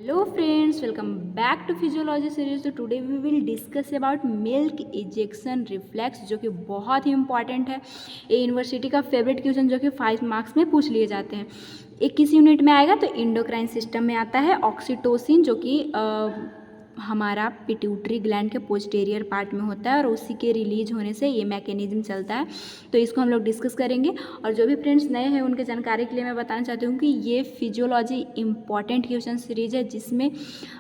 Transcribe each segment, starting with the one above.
Hello friends, welcome back to Physiology series. तो today we will discuss about milk ejection reflex, जो कि बहुत ही important है। ये यूनिवर्सिटी का फेवरेट क्वेश्चन जो कि 5 मार्क्स में पूछ लिए जाते हैं। एक किस यूनिट में आएगा तो इंडोक्राइन सिस्टम में आता है। ऑक्सीटोसिन जो कि हमारा पिट्यूटरी ग्लैंड के पोस्टीरियर पार्ट में होता है और उसी के रिलीज होने से ये मैकेनिज्म चलता है। तो इसको हम लोग डिस्कस करेंगे। और जो भी फ्रेंड्स नए हैं उनके जानकारी के लिए मैं बताना चाहती हूँ कि ये फिजियोलॉजी इंपॉर्टेंट क्वेश्चन सीरीज है, जिसमें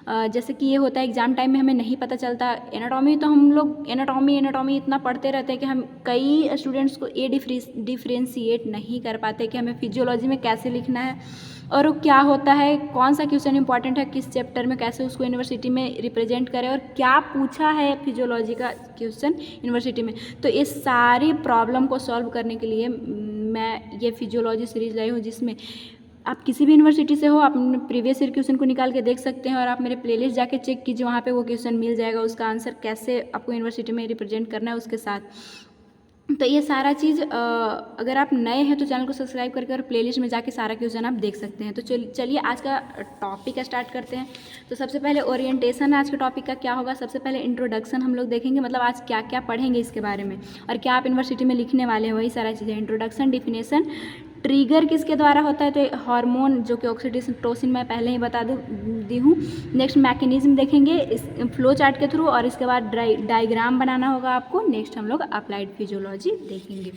जैसे कि ये होता है एग्जाम टाइम में हमें नहीं पता चलता। एनाटॉमी तो हम लोग एनाटॉमी इतना पढ़ते रहते हैं कि हम कई स्टूडेंट्स को ये डिफ्रेंशिएट नहीं कर पाते कि हमें फिजियोलॉजी में कैसे लिखना है और वो क्या होता है, कौन सा क्वेश्चन इंपॉर्टेंट है किस चैप्टर में, कैसे उसको यूनिवर्सिटी में रिप्रेजेंट करें और क्या पूछा है फिजियोलॉजी का क्वेश्चन यूनिवर्सिटी में। तो ये सारी प्रॉब्लम को सॉल्व करने के लिए मैं ये फिजियोलॉजी सीरीज लाई हूँ, जिसमें आप किसी भी यूनिवर्सिटी से हो, आप प्रीवियस ईयर क्वेश्चन को निकाल के देख सकते हैं और आप मेरे प्लेलिस्ट जाके चेक कीजिए, वहाँ पे वो क्वेश्चन मिल जाएगा, उसका आंसर कैसे आपको यूनिवर्सिटी में रिप्रेजेंट करना है उसके साथ। तो ये सारा चीज़ अगर आप नए हैं तो चैनल को सब्सक्राइब करके और प्लेलिस्ट में जाके सारा क्वेश्चन आप देख सकते हैं। तो चलिए आज का टॉपिक स्टार्ट करते हैं। तो सबसे पहले ओरिएंटेशन आज के टॉपिक का क्या होगा। सबसे पहले इंट्रोडक्शन हम लोग देखेंगे, मतलब आज क्या क्या पढ़ेंगे इसके बारे में और क्या आप यूनिवर्सिटी में लिखने वाले हैं, वही सारा चीज़ें। इंट्रोडक्शन, डिफिनेशन, ट्रिगर किसके द्वारा होता है तो हार्मोन जो कि ऑक्सीटोसिन मैं पहले ही बता दी हूँ। नेक्स्ट मैकेनिज्म देखेंगे इस फ्लो चार्ट के थ्रू और इसके बाद डायग्राम बनाना होगा आपको। नेक्स्ट हम लोग अप्लाइड फिजियोलॉजी देखेंगे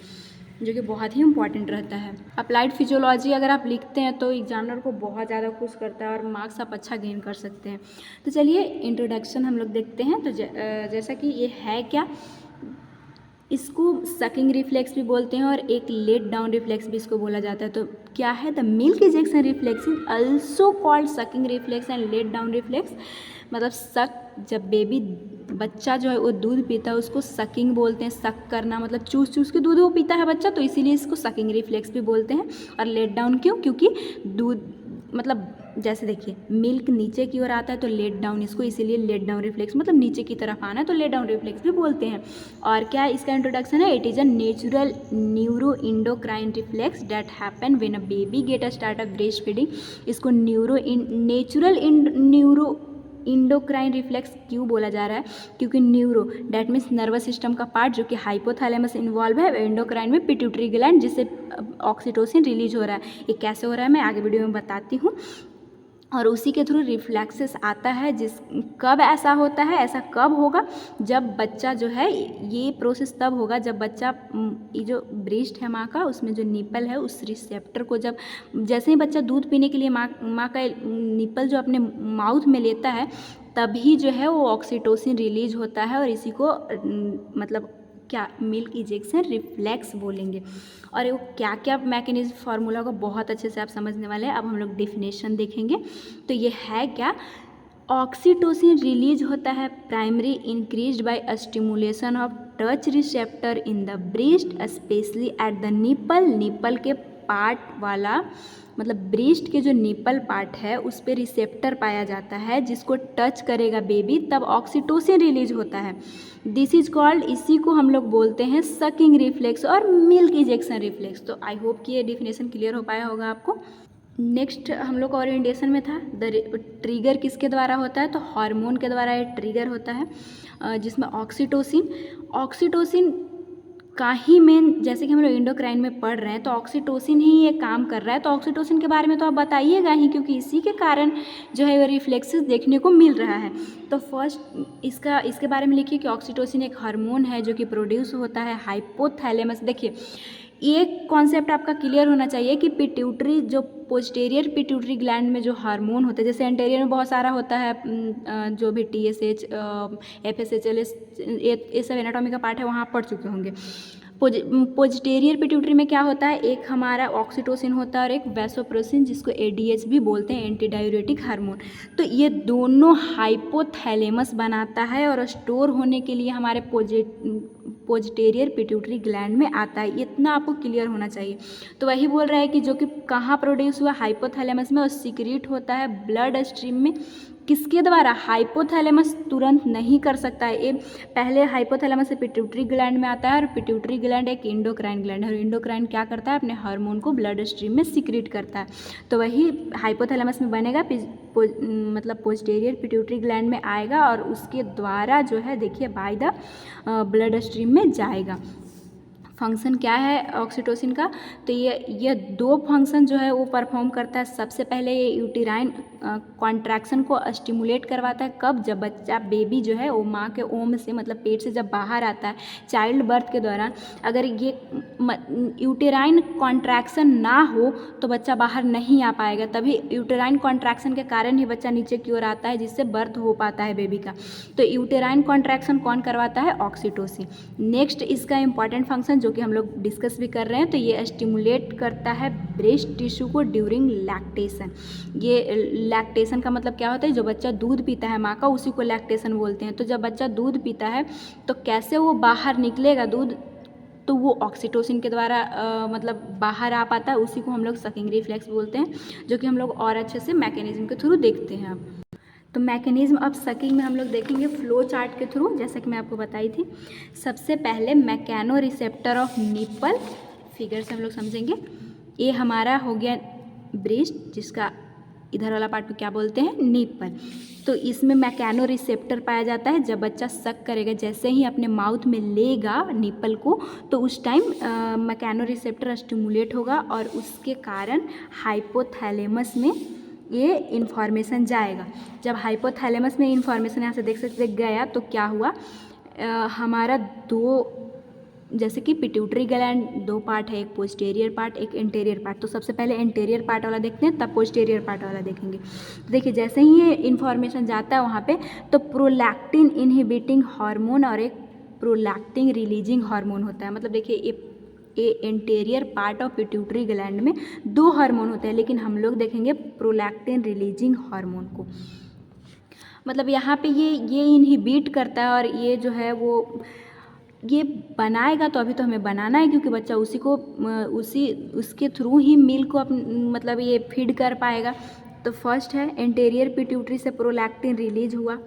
जो कि बहुत ही इंपॉर्टेंट रहता है। अप्लाइड फिजियोलॉजी अगर आप लिखते हैं तो एग्जामिनर को बहुत ज़्यादा खुश करता है और मार्क्स आप अच्छा गेन कर सकते हैं। तो चलिए इंट्रोडक्शन हम लोग देखते हैं। तो जैसा कि ये है क्या, इसको सकिंग रिफ्लेक्स भी बोलते हैं और एक लेट डाउन रिफ्लेक्स भी इसको बोला जाता है। तो क्या है, the milk ejection reflex is also called sucking reflex and let down reflex. मतलब जब बेबी बच्चा जो है वो दूध पीता है उसको सकिंग बोलते हैं। सक करना मतलब चूस चूस के दूध वो पीता है बच्चा, तो इसीलिए इसको सकिंग रिफ्लेक्स भी बोलते हैं। और लेट डाउन क्यों, क्योंकि दूध मतलब जैसे देखिए मिल्क नीचे की ओर आता है तो लेट डाउन, इसको इसीलिए लेट डाउन रिफ्लेक्स मतलब नीचे की तरफ आना है तो लेट डाउन रिफ्लेक्स भी बोलते हैं। और क्या इसका इंट्रोडक्शन है, it is a natural neuro endocrine reflex that happen when a baby get a start of breast feeding. इसको नेचुरल न्यूरो इंडोक्राइन रिफ्लेक्स क्यों बोला जा रहा है, क्योंकि neuro that means nervous system का पार्ट जो कि हाइपोथैलेमस इन्वॉल्व है, इंडोक्राइन में पिट्यूटरी ग्लैंड जिससे ऑक्सीटोसिन रिलीज हो रहा है। ये कैसे हो रहा है मैं आगे वीडियो में बताती हूँ। और उसी के थ्रू रिफ्लेक्सेस आता है। कब ऐसा होता है, ऐसा कब होगा जब बच्चा जो है, ये प्रोसेस तब होगा जब बच्चा ये जो ब्रेस्ट है माँ का, उसमें जो निपल है उस रिसेप्टर को जब जैसे ही बच्चा दूध पीने के लिए माँ का निपल जो अपने माउथ में लेता है तभी जो है वो ऑक्सीटोसिन रिलीज होता है और इसी को मतलब क्या मिल्क इजेक्शन रिफ्लेक्स बोलेंगे। और वो क्या क्या मैकेनिज्म फार्मूला को बहुत अच्छे से आप समझने वाले हैं। अब हम लोग डेफिनेशन देखेंगे। तो ये है क्या, ऑक्सीटोसिन रिलीज होता है primary increased by stimulation of touch receptor in the breast specially at the nipple के पार्ट वाला, मतलब ब्रेस्ट के जो निपल पार्ट है उस पे रिसेप्टर पाया जाता है जिसको टच करेगा बेबी तब ऑक्सीटोसिन रिलीज होता है। दिस इज कॉल्ड, इसी को हम लोग बोलते हैं सकिंग रिफ्लेक्स और मिल्क इजेक्शन रिफ्लेक्स। तो आई होप कि ये डिफिनेशन क्लियर हो पाया होगा आपको। नेक्स्ट हम लोग ओरिएंटेशन में था, ट्रिगर किसके द्वारा होता है तो हार्मोन के द्वारा ये ट्रिगर होता है, जिसमें ऑक्सीटोसिन का ही मेन, जैसे कि हम लोग इंडोक्राइन में पढ़ रहे हैं तो ऑक्सीटोसिन ही ये काम कर रहा है। तो ऑक्सीटोसिन के बारे में तो आप बताइएगा ही, क्योंकि इसी के कारण जो है वो रिफ्लेक्सेस देखने को मिल रहा है। तो फर्स्ट इसके बारे में लिखिए कि ऑक्सीटोसिन एक हार्मोन है जो कि प्रोड्यूस होता है हाइपोथैलेमस। देखिए एक कॉन्सेप्ट आपका क्लियर होना चाहिए कि पिट्यूटरी जो पोस्टीरियर पिट्यूटरी ग्लैंड में जो हार्मोन होता है, जैसे एंटेरियर में बहुत सारा होता है, जो भी TSH FSH ये सब एनाटॉमी का पार्ट है, वहाँ पढ़ चुके होंगे। पोस्टीरियर पिट्यूटरी में क्या होता है, एक हमारा ऑक्सीटोसिन होता है और एक वैसोप्रेसिन जिसको ADH भी बोलते हैं, एंटी डायूरेटिक हार्मोन। तो ये दोनों हाइपोथैलेमस बनाता है और स्टोर होने के लिए हमारे पोस्टीरियर पिट्यूटरी ग्लैंड में आता है। इतना आपको क्लियर होना चाहिए। तो वही बोल रहा है कि जो कि कहाँ प्रोड्यूस हुआ, हाइपोथैलेमस में, और सीक्रेट होता है ब्लड स्ट्रीम में किसके द्वारा? हाइपोथैलेमस तुरंत नहीं कर सकता है। ये पहले हाइपोथैलेमस से पिट्यूटरी ग्लैंड में आता है, और पिट्यूटरी ग्लैंड एक इंडोक्राइन ग्लैंड है, और इंडोक्राइन क्या करता है? अपने हार्मोन को ब्लड स्ट्रीम में सीक्रेट करता है। तो वही हाइपोथैलेमस में बनेगा, मतलब पोस्टीरियर पिट्यूटरी ग्लैंड में आएगा, और उसके द्वारा जो है देखिए बाय द ब्लड स्ट्रीम में जाएगा। फंक्शन क्या है ऑक्सीटोसिन का? तो ये दो फंक्शन जो है वो परफॉर्म करता है। सबसे पहले ये यूटेराइन कॉन्ट्रैक्शन को स्टिमुलेट करवाता है। कब? जब बच्चा बेबी जो है वो माँ के ओम से मतलब पेट से जब बाहर आता है चाइल्ड बर्थ के दौरान, अगर ये यूटेराइन कॉन्ट्रैक्शन ना हो तो बच्चा बाहर नहीं आ पाएगा। तभी यूटेराइन कॉन्ट्रैक्शन के कारण ही बच्चा नीचे की ओर आता है, जिससे बर्थ हो पाता है बेबी का। तो यूटेराइन कॉन्ट्रैक्शन कौन करवाता है? ऑक्सीटोसिन। नेक्स्ट इसका इंपॉर्टेंट फंक्शन जो कि हम लोग डिस्कस भी कर रहे हैं, तो ये स्टिमुलेट करता है ब्रेस्ट टिश्यू को ड्यूरिंग लैक्टेशन। ये लैक्टेशन का मतलब क्या होता है? जो बच्चा दूध पीता है माँ का, उसी को लैक्टेशन बोलते हैं। तो जब बच्चा दूध पीता है तो कैसे वो बाहर निकलेगा दूध? तो वो ऑक्सीटोसिन के द्वारा मतलब बाहर आ पाता है। उसी को हम लोग सकिंग रिफ्लेक्स बोलते हैं, जो कि हम लोग और अच्छे से मैकेनिज्म के थ्रू देखते हैं अब। तो मैकेनिज्म अब सकिंग में हम लोग देखेंगे फ्लो चार्ट के थ्रू, जैसा कि मैं आपको बताई थी। सबसे पहले mechano receptor of nipple, figure से हम लोग समझेंगे। ये हमारा हो गया ब्रेस्ट, जिसका इधर वाला पार्ट को क्या बोलते हैं? निप्पल। तो इसमें मैकेनो रिसेप्टर पाया जाता है। जब बच्चा सक करेगा, जैसे ही अपने माउथ में लेगा निप्पल को, तो उस टाइम मैकेनो रिसेप्टर स्टिमुलेट होगा, और उसके कारण हाइपोथैलेमस में ये इन्फॉर्मेशन जाएगा। जब हाइपोथैलेमस में इन्फॉर्मेशन यहाँ से देख सकते गया, तो क्या हुआ? हमारा दो, जैसे कि पिट्यूटरी ग्लैंड दो पार्ट है, एक पोस्टीरियर पार्ट एक इंटीरियर पार्ट। तो सबसे पहले इंटीरियर पार्ट वाला देखते हैं, तब पोस्टीरियर पार्ट वाला देखेंगे। तो देखिए जैसे ही ये इन्फॉर्मेशन जाता है वहाँ पे, तो प्रोलैक्टिन इनहिबिटिंग हार्मोन और एक प्रोलैक्टिन रिलीजिंग हार्मोन होता है। मतलब देखिए ये interior part of pituitary gland में दो हार्मोन होते हैं, लेकिन हम लोग देखेंगे प्रोलैक्टिन रिलीजिंग हार्मोन को। मतलब यहाँ पे ये इनहिबिट करता है, और ये जो है वो ये बनाएगा। तो अभी तो हमें बनाना है, क्योंकि बच्चा उसके थ्रू ही मिल्क को मतलब ये फीड कर पाएगा। तो फर्स्ट है इंटीरियर पिट्यूटरी से प्रोलैक्टिन रिलीज हुआ।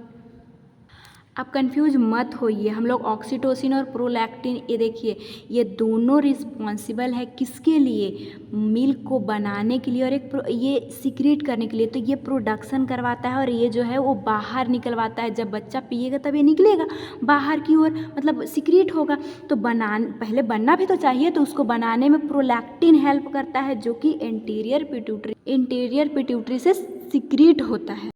अब कंफ्यूज मत होइए, हम लोग ऑक्सीटोसिन और प्रोलैक्टिन, ये देखिए ये दोनों रिस्पॉन्सिबल है किसके लिए? मिल्क को बनाने के लिए, और एक ये सीक्रेट करने के लिए। तो ये प्रोडक्शन करवाता है, और ये जो है वो बाहर निकलवाता है। जब बच्चा पिएगा तब ये निकलेगा बाहर की ओर, मतलब सीक्रेट होगा। तो पहले बनना भी तो चाहिए, तो उसको बनाने में प्रोलैक्टिन हेल्प करता है, जो कि इंटीरियर पिट्यूटरी से सीक्रेट होता है।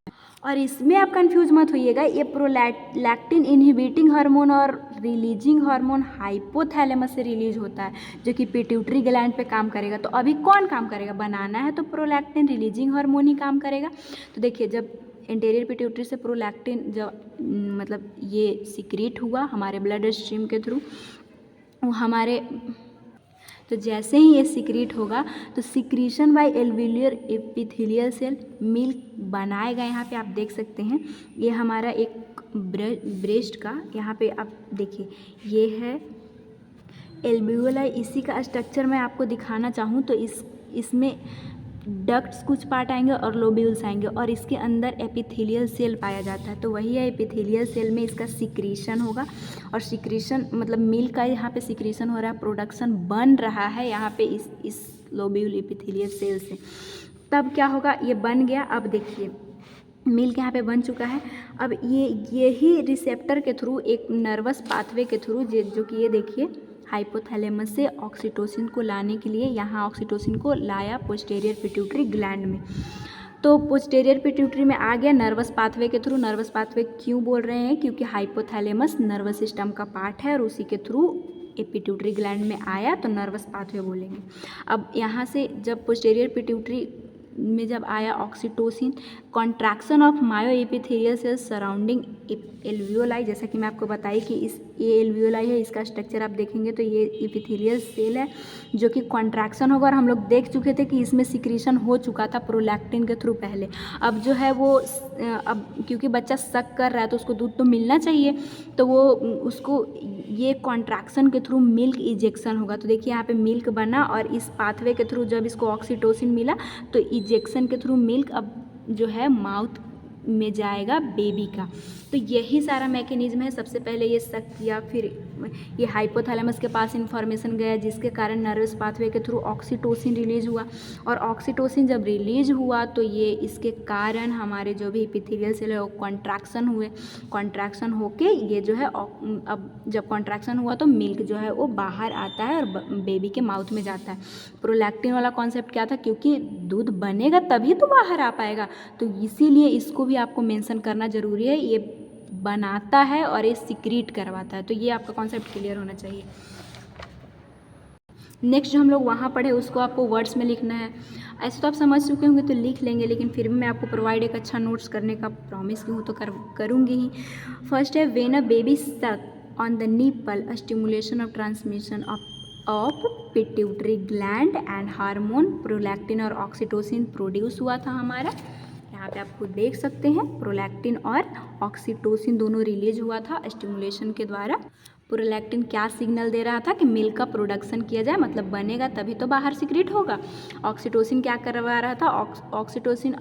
और इसमें आप कंफ्यूज मत होइएगा, ये प्रोलैक्टिन इनहिबिटिंग हार्मोन और रिलीजिंग हार्मोन हाइपोथैलेमस से रिलीज होता है, जो कि पिट्यूटरी ग्लैंड पे काम करेगा। तो अभी कौन काम करेगा? बनाना है तो प्रोलैक्टिन रिलीजिंग हार्मोन ही काम करेगा। तो देखिए जब इंटीरियर पिट्यूटरी से प्रोलैक्टिन जब मतलब ये सीक्रेट हुआ हमारे ब्लड स्ट्रीम के थ्रू, वो हमारे, तो जैसे ही ये सीक्रेट होगा तो secretion by alveolar epithelial cell milk बनाएगा। यहाँ पे आप देख सकते हैं, ये हमारा एक ब्रेस्ट का, यहाँ पे आप देखिए ये है एल्वियोलाई। इसी का स्ट्रक्चर मैं आपको दिखाना चाहूँ तो इसमें डक्ट्स कुछ पार्ट आएंगे और लोब्यूल्स आएंगे, और इसके अंदर एपिथेलियल सेल पाया जाता है। तो वही है एपिथेलियल सेल में इसका सिक्रीशन होगा, और सिक्रीशन मतलब मिल्क का यहाँ पे सिक्रीशन हो रहा है, प्रोडक्शन बन रहा है यहाँ पे इस लोब्यूल एपिथेलियल सेल से। तब क्या होगा? ये बन गया। अब देखिए मिल्क यहाँ पे बन चुका है। अब यही रिसेप्टर के थ्रू एक नर्वस पाथवे के थ्रू जो कि ये देखिए हाइपोथैलेमस से ऑक्सीटोसिन को लाने के लिए यहाँ ऑक्सीटोसिन को लाया पोस्टीरियर पिट्यूटरी ग्लैंड में। तो पोस्टीरियर पिट्यूटरी में आ गया नर्वस पाथवे के थ्रू। नर्वस पाथवे क्यों बोल रहे हैं? क्योंकि हाइपोथैलेमस नर्वस सिस्टम का पार्ट है, और उसी के थ्रू पिट्यूटरी ग्लैंड में आया तो नर्वस पाथवे बोलेंगे। अब यहाँ से जब पोस्टीरियर पिट्यूटरी में जब आया oxytocin, contraction of myoepithelial cells surrounding alveoli, जैसा कि मैं आपको बताई कि ये एल्वियोलाई है, इसका स्ट्रक्चर आप देखेंगे तो ये एपिथेलियल सेल है जो कि कॉन्ट्रैक्शन होगा। और हम लोग देख चुके थे कि इसमें सिक्रीशन हो चुका था प्रोलैक्टिन के थ्रू पहले। अब जो है वो अब क्योंकि बच्चा सक कर रहा है तो उसको दूध तो मिलना चाहिए, तो वो उसको ये कॉन्ट्रैक्शन के थ्रू मिल्क इजेक्शन होगा। तो देखिए यहाँ पे मिल्क बना, और इस पाथवे के थ्रू जब इसको ऑक्सीटोसिन मिला तो इजेक्शन के थ्रू मिल्क अब जो है माउथ में जाएगा बेबी का। तो यही सारा मैकेनिज्म है। सबसे पहले ये सक किया, फिर ये हाइपोथैलेमस के पास इन्फॉर्मेशन गया, जिसके कारण नर्वस पाथवे के थ्रू ऑक्सीटोसिन रिलीज हुआ, और ऑक्सीटोसिन जब रिलीज हुआ तो ये इसके कारण हमारे जो भी एपिथेलियल सेल है वो कॉन्ट्रैक्शन हुए, कॉन्ट्रैक्शन होके ये जो है अब जब कॉन्ट्रैक्शन हुआ तो मिल्क जो है वो बाहर आता है और बेबी के माउथ में जाता है। प्रोलैक्टिन वाला कॉन्सेप्ट क्या था, क्योंकि दूध बनेगा तभी तो बाहर आ पाएगा, तो इसीलिए इसको भी आपको मेंशन करना ज़रूरी है। ये बनाता है और ये सिक्रीट करवाता है, तो ये आपका कॉन्सेप्ट क्लियर होना चाहिए। नेक्स्ट जो हम लोग वहाँ पढ़े उसको आपको वर्ड्स में लिखना है। ऐसे तो आप समझ चुके होंगे तो लिख लेंगे, लेकिन फिर भी मैं आपको प्रोवाइड एक अच्छा नोट्स करने का प्रॉमिस की हूँ तो करूँगी ही। फर्स्ट है व्हेन अ बेबी सक on the nipple a stimulation of transmission of pituitary gland and hormone prolactin और ऑक्सीटोसिन प्रोड्यूस हुआ था हमारा। यहाँ पे आप खुद देख सकते हैं प्रोलैक्टिन और ऑक्सीटोसिन दोनों रिलीज हुआ था स्टिमुलेशन के द्वारा। प्रोलैक्टिन क्या सिग्नल दे रहा था कि मिल्क का प्रोडक्शन किया जाए, मतलब बनेगा तभी तो बाहर सिक्रेट होगा। ऑक्सीटोसिन क्या करवा रहा था, oxytocin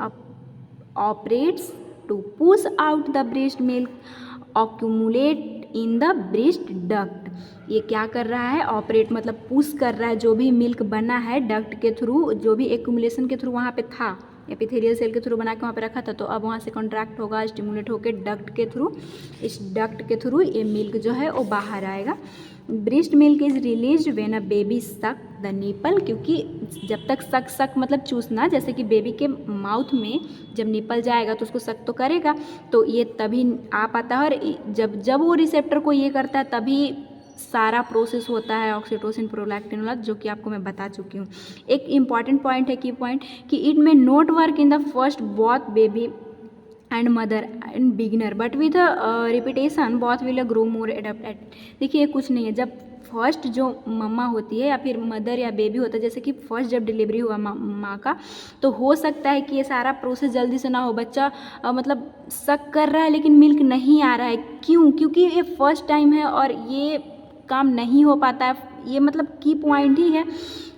operates to push out the breast milk accumulate in the breast duct. ये क्या कर रहा है, ऑपरेट मतलब पुश कर रहा है, जो भी मिल्क बना है डक्ट के थ्रू, जो भी एक्यूमुलेशन के थ्रू वहाँ पे था, एपिथेलियल सेल के थ्रू बना के वहाँ पे रखा था, तो अब वहाँ से कॉन्ट्रैक्ट होगा, स्टिमुलेट होकर डक्ट के थ्रू, इस डक्ट के थ्रू ये मिल्क जो है वो बाहर आएगा। Breast milk is release when a baby suck the nipple, क्योंकि जब तक सक मतलब चूसना, जैसे कि बेबी के माउथ में जब निपल जाएगा तो उसको सक तो करेगा, तो ये तभी आ पाता है, और जब वो रिसेप्टर को ये करता है तभी सारा प्रोसेस होता है ऑक्सीटोसिन प्रोलैक्टिन वाला, जो कि आपको मैं बता चुकी हूँ। एक इम्पॉर्टेंट पॉइंट है, की पॉइंट, कि इट में not work in the first both baby and mother and beginner but with repetition both will grow more adapted. देखिए कुछ नहीं है, जब फर्स्ट जो मम्मा होती है या फिर मदर या बेबी होता है, जैसे कि फर्स्ट जब डिलीवरी हुआ माँ का, तो हो सकता है कि ये सारा प्रोसेस जल्दी से ना हो, बच्चा मतलब सक कर रहा है लेकिन मिल्क नहीं आ रहा है। क्यों? क्योंकि ये फर्स्ट टाइम है और ये काम नहीं हो पाता है। ये मतलब की पॉइंट ही है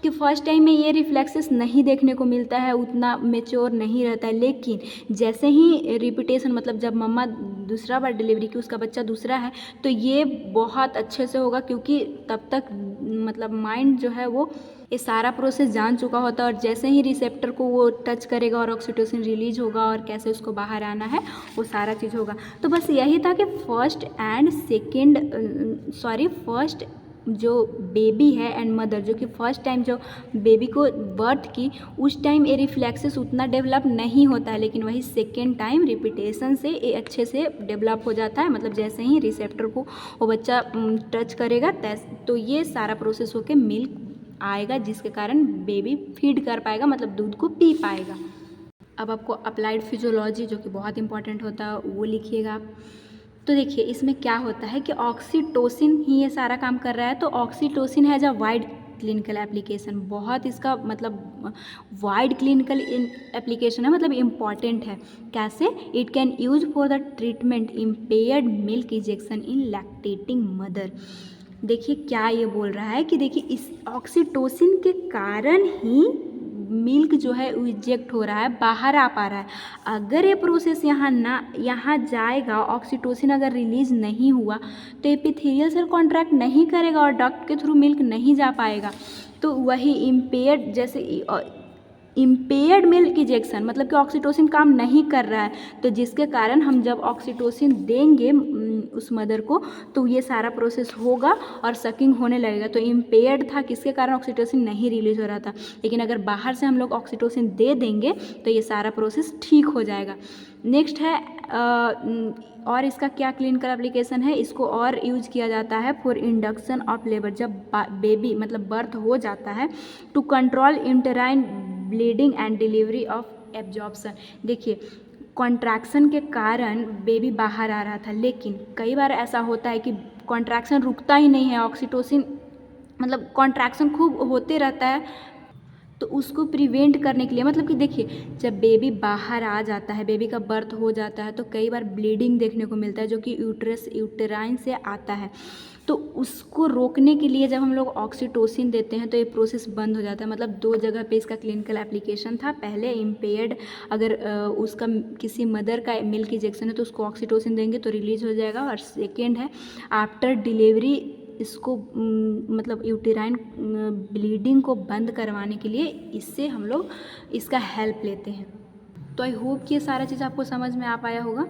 कि फर्स्ट टाइम में ये रिफ्लेक्सेस नहीं देखने को मिलता है, उतना मेच्योर नहीं रहता है, लेकिन जैसे ही रिपीटेशन मतलब जब मम्मा दूसरा बार डिलीवरी की, उसका बच्चा दूसरा है, तो ये बहुत अच्छे से होगा, क्योंकि तब तक मतलब माइंड जो है वो ये सारा प्रोसेस जान चुका होता है, और जैसे ही रिसेप्टर को वो टच करेगा और ऑक्सीटोसिन रिलीज होगा और कैसे उसको बाहर आना है वो सारा चीज़ होगा। तो बस यही था कि फर्स्ट जो बेबी है एंड मदर, जो कि फर्स्ट टाइम जो बेबी को बर्थ की, उस टाइम ये रिफ्लेक्सेस उतना डेवलप नहीं होता है, लेकिन वही सेकेंड टाइम रिपीटेशन से ये अच्छे से डेवलप हो जाता है। मतलब जैसे ही रिसेप्टर को वो बच्चा टच करेगा तो ये सारा प्रोसेस होके मिल्क आएगा, जिसके कारण बेबी फीड कर पाएगा, मतलब दूध को पी पाएगा। अब आपको अप्लाइड फिजियोलॉजी, जो कि बहुत इंपॉर्टेंट होता है, वो लिखिएगा। तो देखिए इसमें क्या होता है कि ऑक्सीटोसिन ही ये सारा काम कर रहा है। तो oxytocin has a wide clinical application, बहुत इसका मतलब वाइड क्लिनिकल एप्लीकेशन है, मतलब इम्पॉर्टेंट है। कैसे? It can use for the treatment impaired milk ejection in lactating mother. देखिए क्या ये बोल रहा है कि देखिए इस ऑक्सीटोसिन के कारण ही मिल्क जो है इजेक्ट हो रहा है, बाहर आ पा रहा है। अगर ये प्रोसेस यहाँ जाएगा, ऑक्सीटोसिन अगर रिलीज नहीं हुआ तो एपिथेलियल सेल कॉन्ट्रैक्ट नहीं करेगा और डक्ट के थ्रू मिल्क नहीं जा पाएगा। तो वही इम्पेयर्ड, जैसे इम्पेयर्ड मिल्क इजेक्शन, मतलब कि ऑक्सीटोसिन काम नहीं कर रहा है, तो जिसके कारण हम जब ऑक्सीटोसिन देंगे उस मदर को तो ये सारा प्रोसेस होगा और सकिंग होने लगेगा। तो इम्पेयर्ड था, किसके कारण? ऑक्सीटोसिन नहीं रिलीज हो रहा था। लेकिन अगर बाहर से हम लोग ऑक्सीटोसिन दे देंगे तो ये सारा प्रोसेस ठीक हो जाएगा। नेक्स्ट है और इसका क्या क्लिनिकल एप्लीकेशन है, इसको और यूज किया जाता है फॉर इंडक्शन ऑफ लेबर, जब बेबी मतलब बर्थ हो जाता है, to control uterine bleeding and delivery of absorption. देखिए कॉन्ट्रैक्शन के कारण बेबी बाहर आ रहा था, लेकिन कई बार ऐसा होता है कि कॉन्ट्रैक्शन रुकता ही नहीं है, ऑक्सीटोसिन मतलब कॉन्ट्रैक्शन खूब होते रहता है, तो उसको प्रिवेंट करने के लिए, मतलब कि देखिए जब बेबी बाहर आ जाता है, बेबी का बर्थ हो जाता है, तो कई बार ब्लीडिंग देखने को मिलता है जो कि यूटेराइन से आता है। तो उसको रोकने के लिए जब हम लोग ऑक्सीटोसिन देते हैं तो ये प्रोसेस बंद हो जाता है। मतलब 2 जगह पे इसका क्लिनिकल एप्लीकेशन था। पहले इम्पेयर्ड अगर उसका किसी मदर का मिल्क इंजेक्शन है तो उसको ऑक्सीटोसिन देंगे तो रिलीज हो जाएगा। और सेकेंड है आफ्टर डिलीवरी इसको मतलब यूटेराइन ब्लीडिंग को बंद करवाने के लिए इससे हम लोग इसका हेल्प लेते हैं। तो आई होप कि ये सारा चीज़ आपको समझ में आ पाया होगा।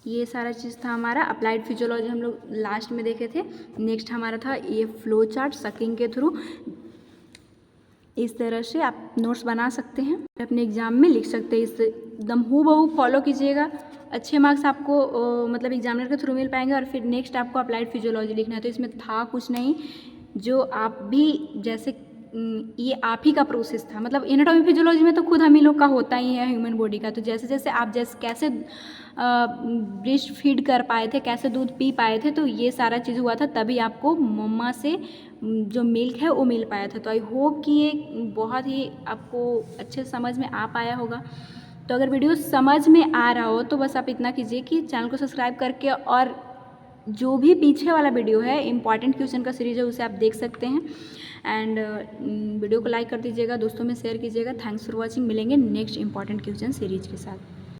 ये सारा चीज़ था हमारा अप्लाइड फिजियोलॉजी, हम लोग लास्ट में देखे थे। नेक्स्ट हमारा था ये फ्लो चार्ट सकिंग के थ्रू। इस तरह से आप नोट्स बना सकते हैं, अपने एग्ज़ाम में लिख सकते हैं। इस एकदम हूबहू फॉलो कीजिएगा, अच्छे मार्क्स आपको मतलब एग्जामिनर के थ्रू मिल पाएंगे। और फिर नेक्स्ट आपको अप्लाइड फिजियोलॉजी लिखना है, तो इसमें था कुछ नहीं, जो आप भी जैसे ये आप ही का प्रोसेस था। मतलब एनाटॉमी फिजियोलॉजी में तो खुद हम ही लोग का होता ही है ह्यूमन बॉडी का। तो जैसे जैसे आप कैसे ब्रेस्ट फीड कर पाए थे, कैसे दूध पी पाए थे, तो ये सारा चीज़ हुआ था, तभी आपको मम्मा से जो मिल्क है वो मिल पाया था। तो आई होप कि ये बहुत ही आपको अच्छे समझ में आ पाया होगा। तो अगर वीडियो समझ में आ रहा हो तो बस आप इतना कीजिए कि चैनल को सब्सक्राइब करके, और जो भी पीछे वाला वीडियो है इंपॉर्टेंट क्वेश्चन का सीरीज है उसे आप देख सकते हैं। एंड वीडियो को लाइक कर दीजिएगा, दोस्तों में शेयर कीजिएगा। Thanks for watching. मिलेंगे नेक्स्ट इंपॉर्टेंट क्वेश्चन सीरीज के साथ।